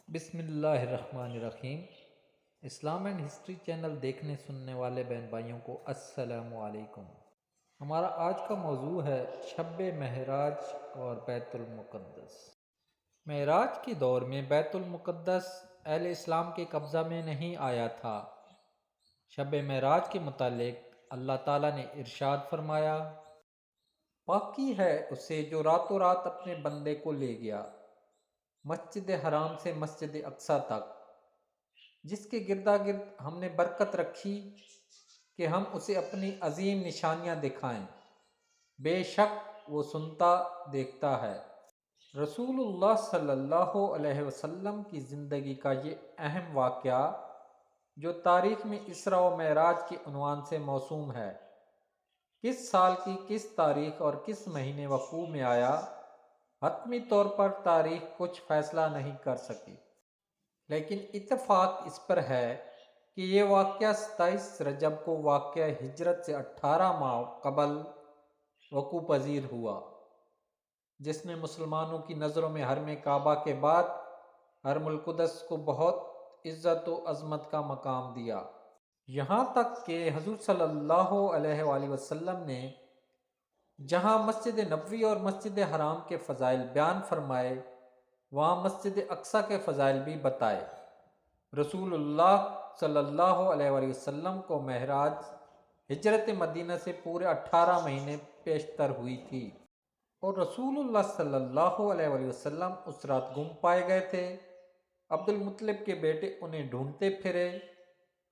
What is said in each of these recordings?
بسم اللہ الرحمن الرحیم۔ اسلام اینڈ ہسٹری چینل دیکھنے سننے والے بہن بھائیوں کو السلام علیکم۔ ہمارا آج کا موضوع ہے شب معراج اور بیت المقدس۔ معراج کے دور میں بیت المقدس اہل اسلام کے قبضہ میں نہیں آیا تھا۔ شب معراج کے متعلق اللہ تعالیٰ نے ارشاد فرمایا، پاکی ہے اسے جو راتوں رات اپنے بندے کو لے گیا مسجد حرام سے مسجد اقصیٰ تک، جس کے گردا گرد ہم نے برکت رکھی کہ ہم اسے اپنی عظیم نشانیاں دکھائیں، بے شک وہ سنتا دیکھتا ہے۔ رسول اللہ صلی اللہ علیہ وسلم کی زندگی کا یہ اہم واقعہ جو تاریخ میں اسراء و معراج کے عنوان سے موسوم ہے، کس سال کی کس تاریخ اور کس مہینے وقوع میں آیا، حتمی طور پر تاریخ کچھ فیصلہ نہیں کر سکی، لیکن اتفاق اس پر ہے کہ یہ واقعہ 27 رجب کو واقعہ ہجرت سے 18 ماہ قبل وقوع پذیر ہوا، جس نے مسلمانوں کی نظروں میں حرم کعبہ کے بعد حرم القدس کو بہت عزت و عظمت کا مقام دیا، یہاں تک کہ حضور صلی اللہ علیہ وآلہ وسلم نے جہاں مسجد نبوی اور مسجد حرام کے فضائل بیان فرمائے، وہاں مسجد اقصیٰ کے فضائل بھی بتائے۔ رسول اللہ صلی اللہ علیہ وآلہ وسلم کو معراج ہجرت مدینہ سے پورے 18 مہینے پیشتر ہوئی تھی، اور رسول اللہ صلی اللہ علیہ وآلہ وسلم اس رات گم پائے گئے تھے۔ عبد المطلب کے بیٹے انہیں ڈھونڈتے پھرے،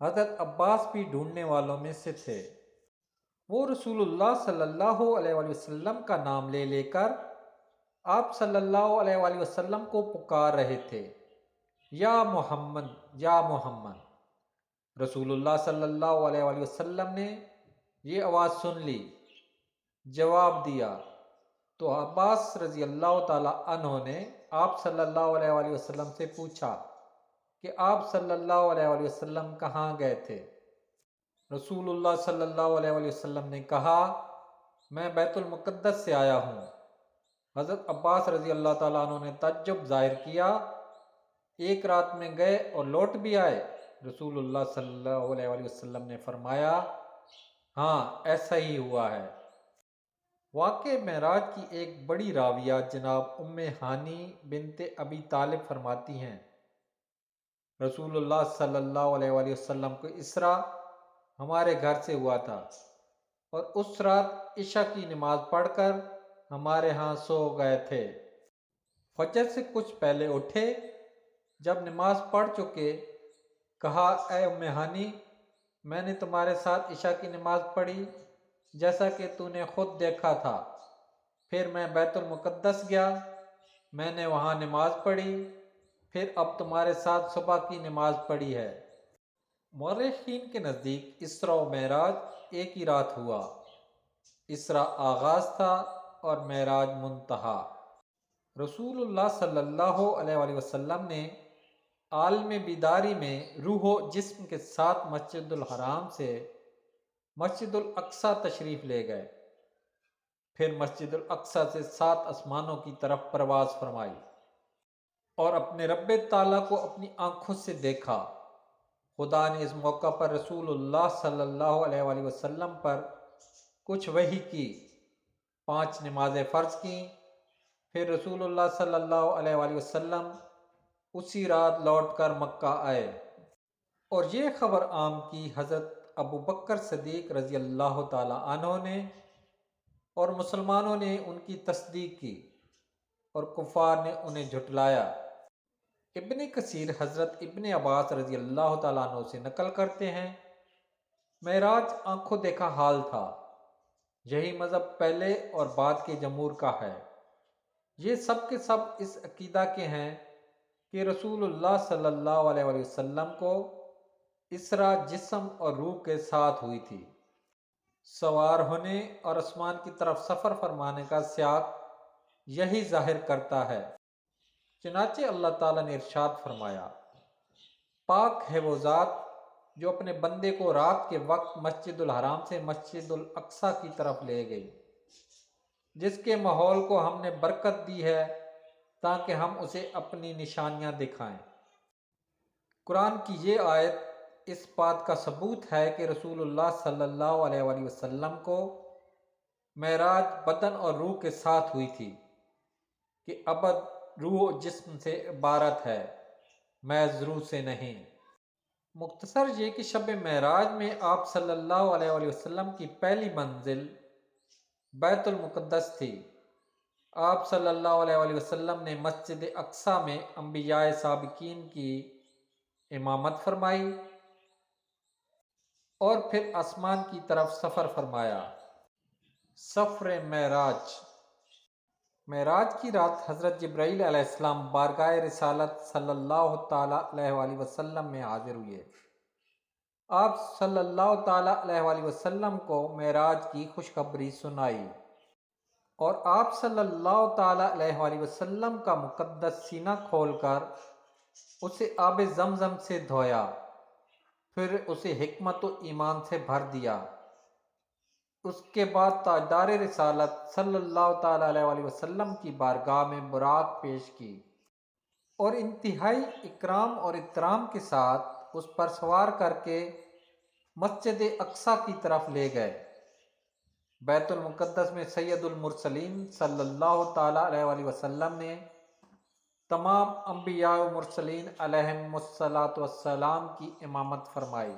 حضرت عباس بھی ڈھونڈنے والوں میں سے تھے۔ وہ رسول اللہ صلی اللہ علیہ وآلہ وسلم کا نام لے لے کر آپ صلی اللہ علیہ وآلہ وسلم کو پکار رہے تھے، یا محمد یا محمد۔ رسول اللہ صلی اللہ علیہ وآلہ وسلم نے یہ آواز سن لی، جواب دیا تو عباس رضی اللہ تعالی عنہ نے آپ صلی اللہ علیہ وآلہ وسلم سے پوچھا کہ آپ صلی اللہ علیہ وآلہ وسلم کہاں گئے تھے؟ رسول اللہ صلی اللہ علیہ وآلہ وسلم نے کہا، میں بیت المقدس سے آیا ہوں۔ حضرت عباس رضی اللہ تعالیٰ عنہ نے تعجب ظاہر کیا، ایک رات میں گئے اور لوٹ بھی آئے؟ رسول اللہ صلی اللہ علیہ وآلہ وسلم نے فرمایا، ہاں ایسا ہی ہوا ہے۔ واقعہ معراج کی ایک بڑی راویہ جناب ام ہانی بنت ابی طالب فرماتی ہیں، رسول اللہ صلی اللہ علیہ وآلہ وسلم کو اسراء ہمارے گھر سے ہوا تھا، اور اس رات عشاء کی نماز پڑھ کر ہمارے ہاں سو گئے تھے۔ فجر سے کچھ پہلے اٹھے، جب نماز پڑھ چکے کہا، اے ام ہانی، میں نے تمہارے ساتھ عشاء کی نماز پڑھی جیسا کہ تو نے خود دیکھا تھا، پھر میں بیت المقدس گیا، میں نے وہاں نماز پڑھی، پھر اب تمہارے ساتھ صبح کی نماز پڑھی ہے۔ مورخین کے نزدیک اسراء و معراج ایک ہی رات ہوا، اسراء آغاز تھا اور معراج منتہا۔ رسول اللہ صلی اللہ علیہ وآلہ وسلم نے عالم بیداری میں روح و جسم کے ساتھ مسجد الحرام سے مسجد الاقصیٰ تشریف لے گئے، پھر مسجد الاقصیٰ سے 7 آسمانوں کی طرف پرواز فرمائی اور اپنے رب تعالیٰ کو اپنی آنکھوں سے دیکھا۔ خدا نے اس موقع پر رسول اللہ صلی اللہ علیہ وآلہ وسلم پر کچھ وحی کی، 5 نمازیں فرض کیں، پھر رسول اللہ صلی اللہ علیہ وآلہ وسلم اسی رات لوٹ کر مکہ آئے، اور یہ خبر عام کی حضرت ابو بکر صدیق رضی اللہ تعالی عنہ نے، اور مسلمانوں نے ان کی تصدیق کی اور کفار نے انہیں جھٹلایا۔ ابن کثیر حضرت ابن عباس رضی اللہ تعالیٰ عنہ سے نقل کرتے ہیں، معراج آنکھوں دیکھا حال تھا، یہی مذہب پہلے اور بعد کے جمہور کا ہے۔ یہ سب کے سب اس عقیدہ کے ہیں کہ رسول اللہ صلی اللہ علیہ وآلہ وسلم کو اسراء جسم اور روح کے ساتھ ہوئی تھی۔ سوار ہونے اور آسمان کی طرف سفر فرمانے کا سیاق یہی ظاہر کرتا ہے۔ چنانچہ اللہ تعالیٰ نے ارشاد فرمایا، پاک ہے وہ ذات جو اپنے بندے کو رات کے وقت مسجد الحرام سے مسجد الاقصیٰ کی طرف لے گئی، جس کے ماحول کو ہم نے برکت دی ہے تاکہ ہم اسے اپنی نشانیاں دکھائیں۔ قرآن کی یہ آیت اس بات کا ثبوت ہے کہ رسول اللہ صلی اللہ علیہ وآلہ وسلم کو معراج بدن اور روح کے ساتھ ہوئی تھی کہ ابد روح و جسم سے عبارت ہے، محض روح سے نہیں۔ مختصر یہ کہ شب معراج میں آپ صلی اللہ علیہ وآلہ وسلم کی پہلی منزل بیت المقدس تھی۔ آپ صلی اللہ علیہ وآلہ وسلم نے مسجد اقصیٰ میں انبیاء سابقین کی امامت فرمائی اور پھر آسمان کی طرف سفر فرمایا۔ سفر معراج۔ معراج کی رات حضرت جبرائیل علیہ السلام بارگاہ رسالت صلی اللہ تعالیٰ علیہ وآلہ وسلم میں حاضر ہوئے۔ آپ صلی اللہ تعالیٰ علیہ وآلہ وسلم کو معراج کی خوشخبری سنائی اور آپ صلی اللہ تعالیٰ علیہ وآلہ وسلم کا مقدس سینہ کھول کر اسے آب زمزم سے دھویا، پھر اسے حکمت و ایمان سے بھر دیا۔ اس کے بعد تاجدار رسالت صلی اللہ تعالیٰ علیہ وآلہ وسلم کی بارگاہ میں براق پیش کی اور انتہائی اکرام اور احترام کے ساتھ اس پر سوار کر کے مسجد اقصیٰ کی طرف لے گئے۔ بیت المقدس میں سید المرسلین صلی اللہ تعالیٰ علیہ وآلہ وسلم نے تمام انبیاء و مرسلین علیہم الصلاۃ والسلام کی امامت فرمائی۔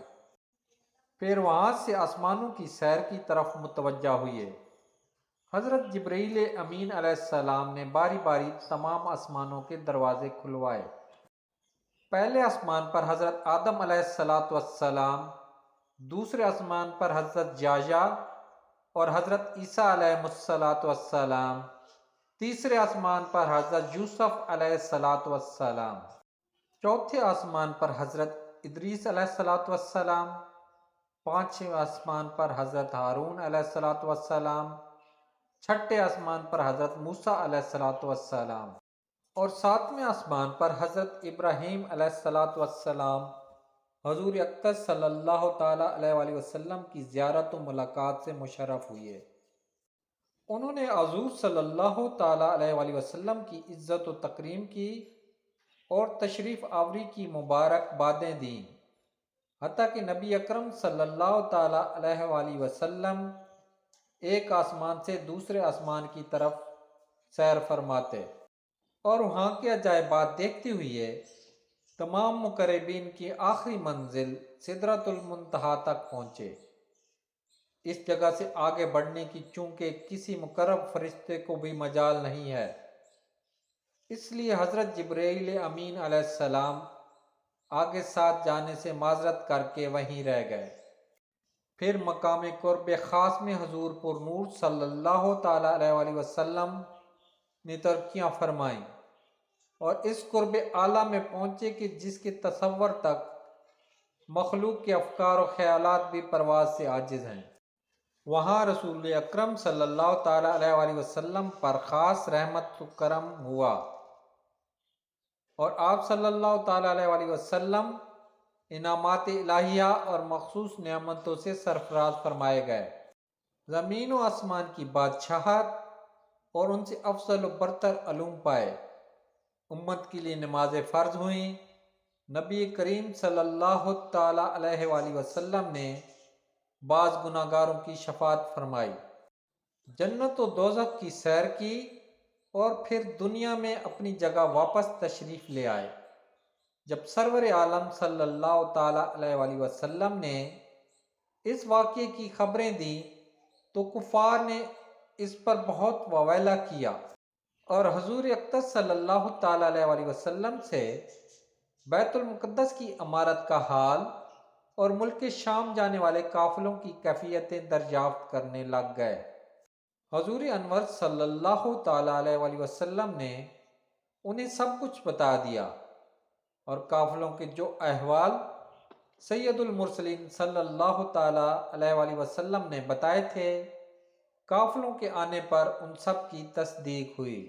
پھر وہاں سے آسمانوں کی سیر کی طرف متوجہ ہوئے۔ حضرت جبرائیل امین علیہ السلام نے باری باری تمام آسمانوں کے دروازے کھلوائے۔ پہلے آسمان پر حضرت آدم علیہ السلام، دوسرے آسمان پر حضرت یحییٰ اور حضرت عیسیٰ علیہ السلام، تیسرے آسمان پر حضرت یوسف علیہ السلام، چوتھے آسمان پر حضرت ادریس علیہ السلام، پانچویں آسمان پر حضرت ہارون علیہ السلام، چھٹے آسمان پر حضرت موسیٰ علیہ السلام اور ساتویں آسمان پر حضرت ابراہیم علیہ السلام حضور اقدس صلی اللہ تعالیٰ علیہ وآلہ وسلم کی زیارت و ملاقات سے مشرف ہوئے۔ انہوں نے حضور صلی اللہ تعالیٰ علیہ وآلہ وسلم کی عزت و تکریم کی اور تشریف آوری کی مبارک بادیں دیں، حتیٰ کہ نبی اکرم صلی اللہ تعالیٰ علیہ وآلہ وسلم ایک آسمان سے دوسرے آسمان کی طرف سیر فرماتے اور وہاں کے عجائبات دیکھتے ہوئے تمام مقربین کی آخری منزل سدرۃ المنتہا تک پہنچے۔ اس جگہ سے آگے بڑھنے کی چونکہ کسی مقرب فرشتے کو بھی مجال نہیں ہے، اس لیے حضرت جبرائیل امین علیہ السلام آگے ساتھ جانے سے معذرت کر کے وہیں رہ گئے۔ پھر مقام قرب خاص میں حضور پر نور صلی اللہ تعالیٰ علیہ وآلہ وسلم نے ترقیاں فرمائیں اور اس قرب اعلیٰ میں پہنچے کہ جس کے تصور تک مخلوق کے افکار و خیالات بھی پرواز سے عاجز ہیں۔ وہاں رسول اکرم صلی اللہ تعالیٰ علیہ وآلہ وسلم پر خاص رحمت و کرم ہوا اور آپ صلی اللہ تعالیٰ علیہ وآلہ وسلم انعامات الہیہ اور مخصوص نعمتوں سے سرفراز فرمائے گئے۔ زمین و آسمان کی بادشاہت اور ان سے افضل و برتر علوم پائے۔ امت کے لیے نمازیں فرض ہوئیں۔ نبی کریم صلی اللہ تعالیٰ علیہ وآلہ وسلم نے بعض گناہگاروں کی شفاعت فرمائی، جنت و دوزخ کی سیر کی اور پھر دنیا میں اپنی جگہ واپس تشریف لے آئے۔ جب سرور عالم صلی اللہ تعالیٰ علیہ وآلہ وسلم نے اس واقعے کی خبریں دیں تو کفار نے اس پر بہت واویلا کیا اور حضور اقدس صلی اللہ تعالیٰ علیہ وآلہ وسلم سے بیت المقدس کی عمارت کا حال اور ملک شام جانے والے قافلوں کی کیفیتیں دریافت کرنے لگ گئے۔ حضور انور صلی اللہ تعالیٰ علیہ وآلہ وسلم نے انہیں سب کچھ بتا دیا اور قافلوں کے جو احوال سید المرسلین صلی اللہ تعالیٰ علیہ وآلہ وسلم نے بتائے تھے، قافلوں کے آنے پر ان سب کی تصدیق ہوئی۔